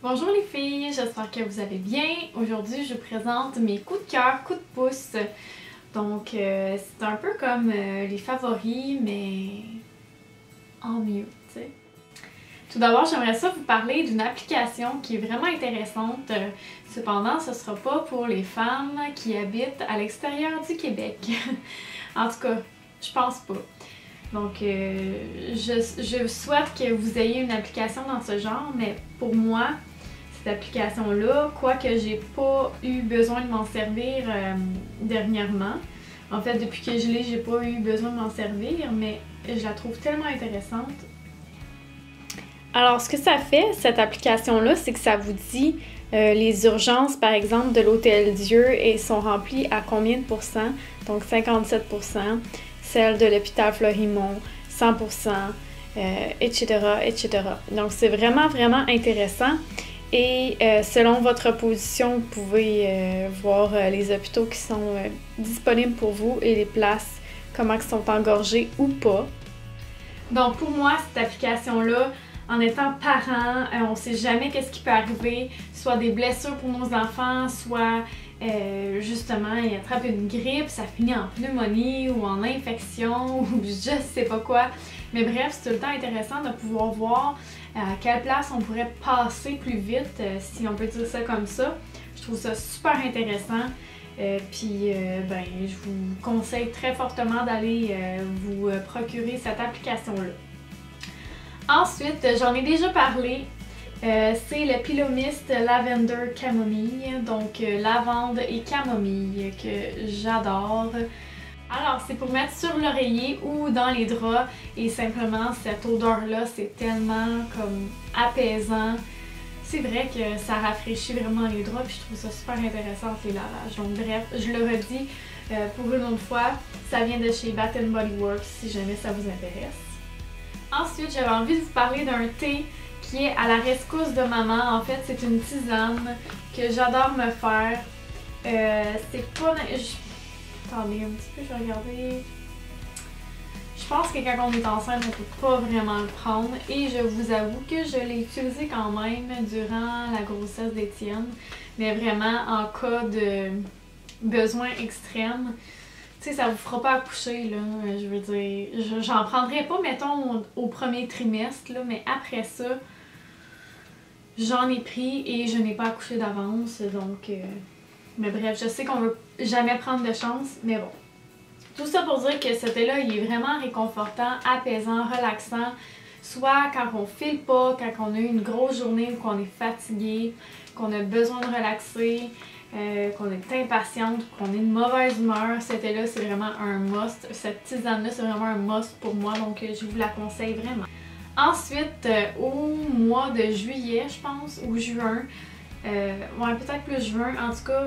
Bonjour les filles, j'espère que vous allez bien. Aujourd'hui, je vous présente mes coups de cœur, coups de pouce. Donc, c'est un peu comme les favoris, mais en mieux, tu sais. Tout d'abord, j'aimerais ça vous parler d'une application qui est vraiment intéressante. Cependant, ce ne sera pas pour les femmes qui habitent à l'extérieur du Québec. En tout cas, je pense pas. Donc, je souhaite que vous ayez une application dans ce genre, mais pour moi, cette application-là, quoique j'ai pas eu besoin de m'en servir dernièrement. En fait, depuis que je l'ai, j'ai pas eu besoin de m'en servir, mais je la trouve tellement intéressante. Alors, ce que ça fait, cette application-là, c'est que ça vous dit les urgences, par exemple, de l'Hôtel Dieu et sont remplies à combien de pourcents? Donc, 57%. Celles de l'hôpital Florimont, 100%, etc., etc. Donc, c'est vraiment, vraiment intéressant. Et selon votre position, vous pouvez voir les hôpitaux qui sont disponibles pour vous et les places, comment ils sont engorgés ou pas. Donc, pour moi, cette application-là, en étant parent, on ne sait jamais qu'est-ce qui peut arriver, soit des blessures pour nos enfants, soit justement, ils attrapent une grippe, ça finit en pneumonie ou en infection ou je sais pas quoi. Mais bref, c'est tout le temps intéressant de pouvoir voir à quelle place on pourrait passer plus vite, si on peut dire ça comme ça. Je trouve ça super intéressant. Ben, je vous conseille très fortement d'aller vous procurer cette application-là. Ensuite, j'en ai déjà parlé. C'est le Pillow Mist Lavender Camomille, donc lavande et camomille que j'adore. Alors, c'est pour mettre sur l'oreiller ou dans les draps et simplement cette odeur-là, c'est tellement comme apaisant. C'est vrai que ça rafraîchit vraiment les draps puis je trouve ça super intéressant les lavages. Donc bref, je le redis pour une autre fois, ça vient de chez Bath & Body Works si jamais ça vous intéresse. Ensuite, j'avais envie de vous parler d'un thé qui est à la rescousse de maman. En fait, c'est une tisane que j'adore me faire. C'est pas... Attendez un petit peu, je vais regarder. Je pense que quand on est enceinte, on peut pas vraiment le prendre. Et je vous avoue que je l'ai utilisé quand même durant la grossesse d'Étienne. Mais vraiment, en cas de besoin extrême, tu sais, ça vous fera pas accoucher, là. Je veux dire, j'en prendrai pas, mettons, au premier trimestre, là. Mais après ça, j'en ai pris et je n'ai pas accouché d'avance. Donc... Mais bref, je sais qu'on veut jamais prendre de chance, mais bon. Tout ça pour dire que ce thé-là, il est vraiment réconfortant, apaisant, relaxant. Soit quand on file pas, quand on a eu une grosse journée ou qu'on est fatigué, qu'on a besoin de relaxer, qu'on est impatiente, qu'on est de mauvaise humeur, ce thé-là, c'est vraiment un must. Cette tisane-là, c'est vraiment un must pour moi, donc je vous la conseille vraiment. Ensuite, au mois de juillet, je pense, ou juin, ouais, peut-être plus juin. En tout cas,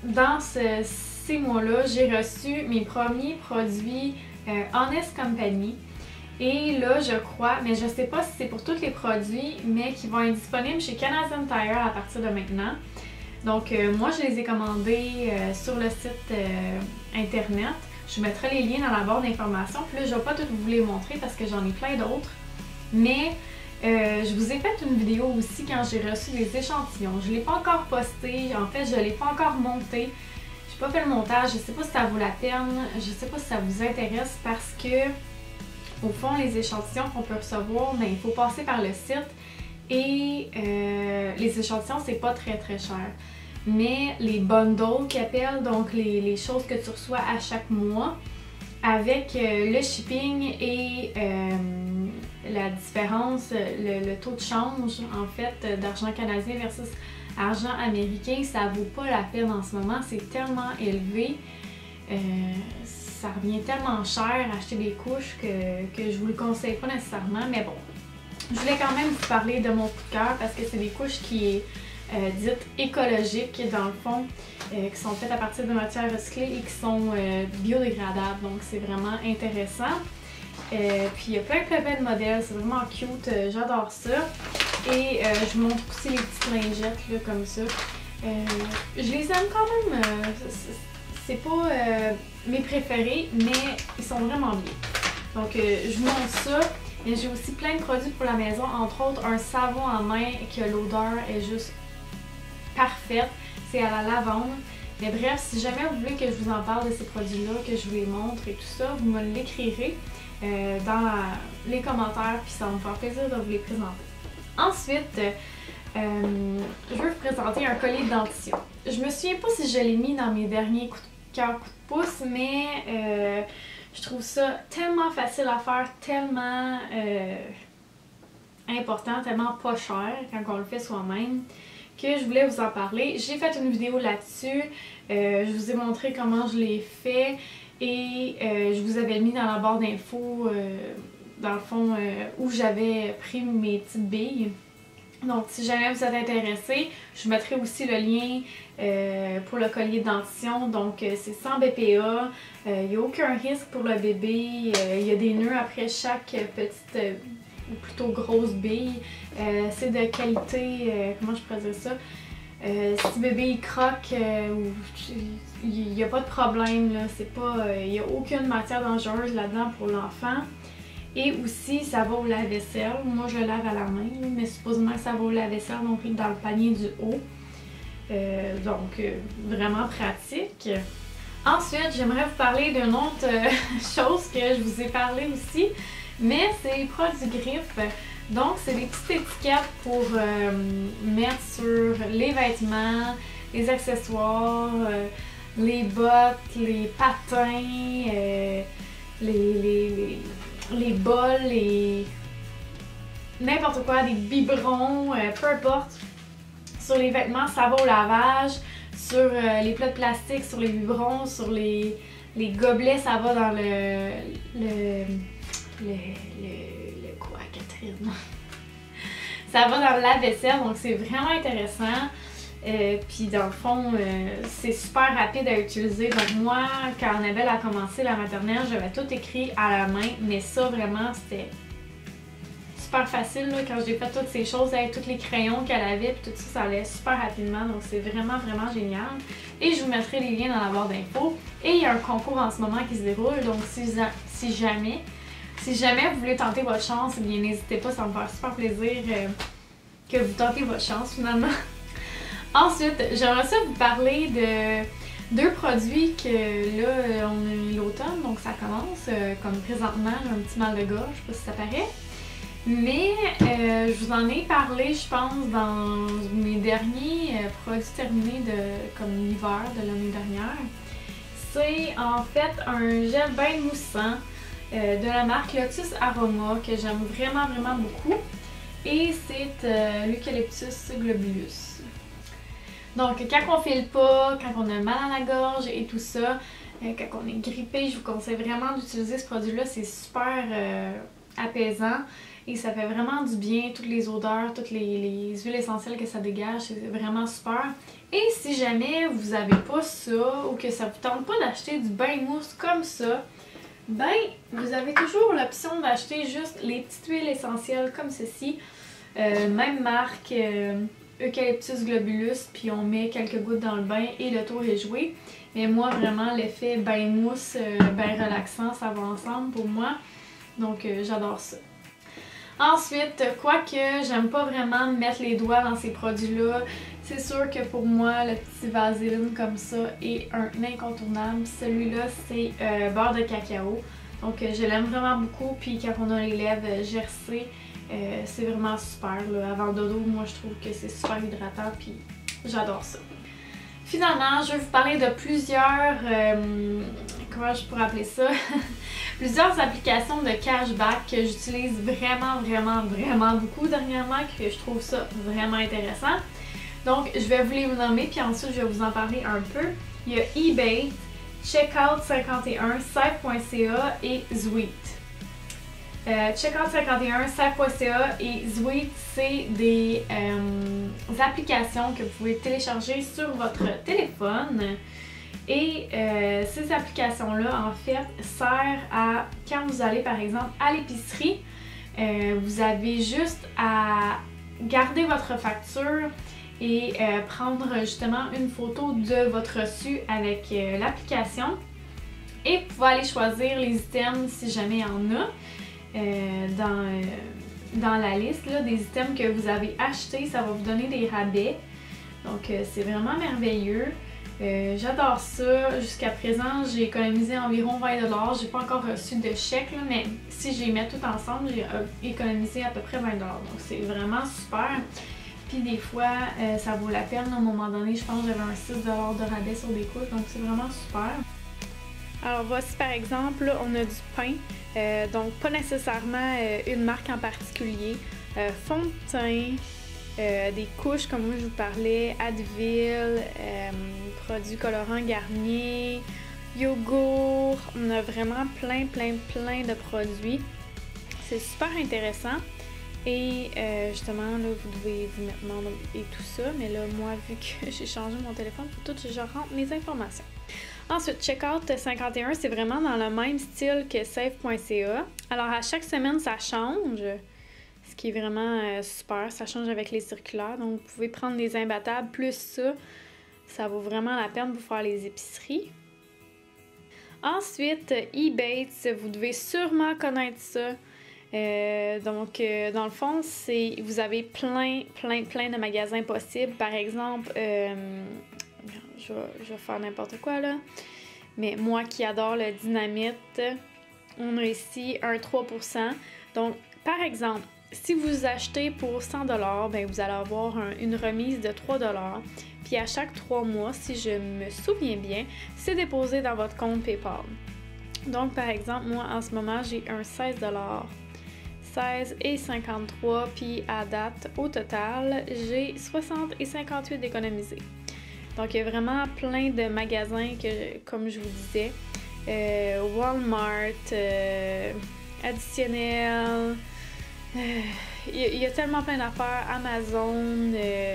dans ces mois-là, j'ai reçu mes premiers produits Honest Company. Et là, je crois, mais je sais pas si c'est pour tous les produits, mais qui vont être disponibles chez Canadian Tire à partir de maintenant. Donc, moi, je les ai commandés sur le site internet. Je mettrai les liens dans la barre d'informations. Puis là, je vais pas tout vous les montrer parce que j'en ai plein d'autres. Mais... je vous ai fait une vidéo aussi quand j'ai reçu les échantillons. Je ne l'ai pas encore posté, en fait je ne l'ai pas encore monté. J'ai pas fait le montage, je sais pas si ça vaut la peine, je sais pas si ça vous intéresse parce que au fond les échantillons qu'on peut recevoir, mais il faut passer par le site et les échantillons c'est pas très cher. Mais les bundles qu'ils appellent, donc les choses que tu reçois à chaque mois, avec le shipping et la différence, le taux de change en fait d'argent canadien versus argent américain, ça vaut pas la peine en ce moment, c'est tellement élevé, ça revient tellement cher acheter des couches que je vous le conseille pas nécessairement, mais bon, je voulais quand même vous parler de mon coup de cœur parce que c'est des couches qui est dites écologiques dans le fond, qui sont faites à partir de matières recyclées et qui sont biodégradables, donc c'est vraiment intéressant. Puis il y a plein de modèles, c'est vraiment cute, j'adore ça. Et je vous montre aussi les petites lingettes là, comme ça. Je les aime quand même, c'est pas mes préférés, mais ils sont vraiment bien. Donc je vous montre ça. Mais j'ai aussi plein de produits pour la maison, entre autres un savon en main que l'odeur est juste parfaite. C'est à la lavande. Mais bref, si jamais vous voulez que je vous en parle de ces produits-là, que je vous les montre et tout ça, vous me l'écrirez dans les commentaires, puis ça va me faire plaisir de vous les présenter. Ensuite, je veux vous présenter un collier de dentition. Je me souviens pas si je l'ai mis dans mes derniers coups de cœur, coups de pouce, mais je trouve ça tellement facile à faire, tellement important, tellement pas cher quand on le fait soi-même, que je voulais vous en parler. J'ai fait une vidéo là-dessus, je vous ai montré comment je l'ai fait et je vous avais mis dans la barre d'infos, dans le fond, où j'avais pris mes petites billes. Donc si jamais vous êtes intéressé, je vous mettrai aussi le lien pour le collier de dentition. Donc c'est sans BPA, il n'y a aucun risque pour le bébé, il y a des nœuds après chaque petite ou plutôt grosse bille. C'est de qualité, comment je pourrais dire ça? Si bébé il croque, il n'y a pas de problème, il n'y a aucune matière dangereuse là-dedans pour l'enfant. Et aussi, ça va au lave-vaisselle. Moi, je le lave à la main, mais supposément que ça va au lave-vaisselle, donc dans le panier du haut. Vraiment pratique. Ensuite, j'aimerais vous parler d'une autre chose que je vous ai parlé aussi, mais c'est les produits griffes. Donc, c'est des petites étiquettes pour mettre sur les vêtements, les accessoires, les bottes, les patins, les bols, n'importe quoi, des biberons, peu importe. Sur les vêtements, ça va au lavage. Sur les plats de plastique, sur les biberons, sur les gobelets, ça va dans le quoi, Catherine? Ça va dans le lave-vaisselle, donc c'est vraiment intéressant. Puis dans le fond, c'est super rapide à utiliser. Donc moi, quand Annabelle a commencé la maternelle, j'avais tout écrit à la main, mais ça vraiment, c'était super facile là, quand j'ai fait toutes ces choses avec tous les crayons qu'elle avait, puis tout ça, ça allait super rapidement. Donc c'est vraiment, vraiment génial. Et je vous mettrai les liens dans la barre d'infos. Et il y a un concours en ce moment qui se déroule, donc si jamais vous voulez tenter votre chance, eh bien n'hésitez pas, ça va me faire super plaisir que vous tentez votre chance finalement. Ensuite, j'aimerais ça vous parler de deux produits que là, on a eu l'automne, donc ça commence, comme présentement, j'ai un petit mal de gorge, je sais pas si ça paraît. Mais je vous en ai parlé, je pense, dans mes derniers produits terminés comme l'hiver de l'année dernière. C'est en fait un gel bain moussant de la marque Lotus Aroma que j'aime vraiment, vraiment beaucoup. Et c'est l'Eucalyptus globulus. Donc, quand on file pas, quand on a mal à la gorge et tout ça, quand on est grippé, je vous conseille vraiment d'utiliser ce produit-là. C'est super apaisant et ça fait vraiment du bien. Toutes les odeurs, toutes les huiles essentielles que ça dégage, c'est vraiment super. Et si jamais vous n'avez pas ça ou que ça vous tente pas d'acheter du bain mousse comme ça, ben, vous avez toujours l'option d'acheter juste les petites huiles essentielles comme ceci. Même marque, Eucalyptus globulus, puis on met quelques gouttes dans le bain et le tour est joué. Mais moi, vraiment, l'effet bain mousse, bain relaxant, ça va ensemble pour moi. Donc, j'adore ça. Ensuite, quoique j'aime pas vraiment mettre les doigts dans ces produits-là, c'est sûr que pour moi, le petit vaseline comme ça est un incontournable. Celui-là, c'est beurre de cacao. Donc, je l'aime vraiment beaucoup. Puis, quand on a les lèvres gercées, c'est vraiment super. Là. Avant le dodo, moi, je trouve que c'est super hydratant. Puis, j'adore ça. Finalement, je vais vous parler de plusieurs, comment je pourrais appeler ça, plusieurs applications de cashback que j'utilise vraiment, vraiment, vraiment beaucoup dernièrement, que je trouve ça vraiment intéressant. Donc, je vais vous les nommer, puis ensuite, je vais vous en parler un peu. Il y a eBay, Checkout51, Save.ca et Zweet. Checkout51, Save.ca et Zweet, c'est des applications que vous pouvez télécharger sur votre téléphone. Et ces applications-là, en fait, servent à, quand vous allez par exemple à l'épicerie, vous avez juste à garder votre facture et prendre justement une photo de votre reçu avec l'application. Et vous pouvez aller choisir les items si jamais il y en a. dans la liste là, des items que vous avez achetés. Ça va vous donner des rabais. Donc c'est vraiment merveilleux. J'adore ça. Jusqu'à présent, j'ai économisé environ 20$. J'ai pas encore reçu de chèque, là, mais si je les mets tout ensemble, j'ai économisé à peu près 20$. Donc c'est vraiment super. Puis des fois, ça vaut la peine. À un moment donné, je pense que j'avais un 6$ de rabais sur des couches. Donc c'est vraiment super. Alors voici par exemple, là, on a du pain. Donc pas nécessairement une marque en particulier. Fond de teint. Des couches comme moi je vous parlais, Advil, produits colorants Garnier, yogourt, on a vraiment plein de produits. C'est super intéressant et justement là vous devez vous mettre membre et tout ça, mais là moi vu que j'ai changé mon téléphone, faut tout que je rentre mes informations. Ensuite, Checkout 51, c'est vraiment dans le même style que Save.ca. Alors à chaque semaine ça change. Ce qui est vraiment super, ça change avec les circulaires. Donc, vous pouvez prendre les imbattables plus ça. Ça vaut vraiment la peine pour faire les épiceries. Ensuite, Ebates, vous devez sûrement connaître ça. Dans le fond, vous avez plein de magasins possibles. Par exemple, je vais faire n'importe quoi là. Mais moi qui adore le dynamite, on a ici un 3%. Donc, par exemple, si vous achetez pour 100$, ben vous allez avoir une remise de 3$. Puis à chaque 3 mois, si je me souviens bien, c'est déposé dans votre compte PayPal. Donc par exemple, moi en ce moment, j'ai un 16$. 16,53$, puis à date, au total, j'ai 60,58$ d'économisé. Donc il y a vraiment plein de magasins que, comme je vous disais, Walmart, additionnel. Il y a tellement plein d'affaires, Amazon,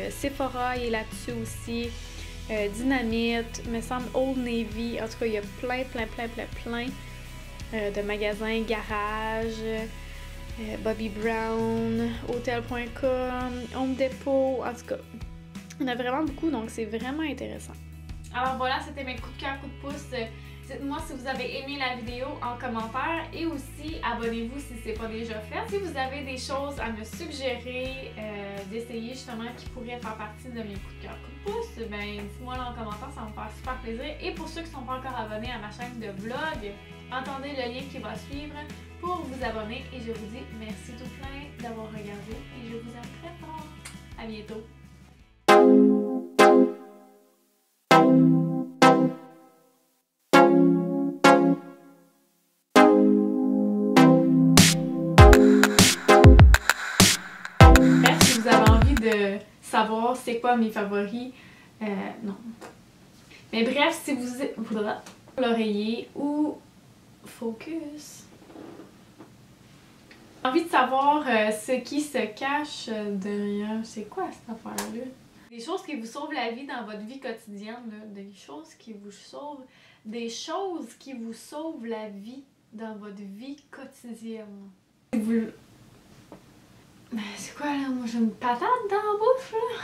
Sephora est là-dessus aussi, Dynamite, me semble Old Navy, en tout cas il y a plein de magasins, Garage, Bobby Brown, Hotel.com, Home Depot, en tout cas il y en a vraiment beaucoup donc c'est vraiment intéressant. Alors voilà, c'était mes coups de cœur, coups de pouce. Dites-moi si vous avez aimé la vidéo en commentaire et aussi abonnez-vous si ce n'est pas déjà fait. Si vous avez des choses à me suggérer d'essayer justement qui pourraient faire partie de mes coups de cœur, coups de pouce, ben dites-moi là en commentaire, ça va me faire super plaisir. Et pour ceux qui ne sont pas encore abonnés à ma chaîne de vlog, entendez le lien qui va suivre pour vous abonner et je vous dis merci tout plein d'avoir regardé et je vous aime très fort. À bientôt! De savoir c'est quoi mes favoris, non. Mais bref, si vous l'oreiller ou focus. J'ai envie de savoir ce qui se cache derrière. C'est quoi cette affaire-là? Des choses qui vous sauvent la vie dans votre vie quotidienne, là. Des choses qui vous sauvent la vie dans votre vie quotidienne. C'est quoi là? Moi j'ai une patate dans la bouche là?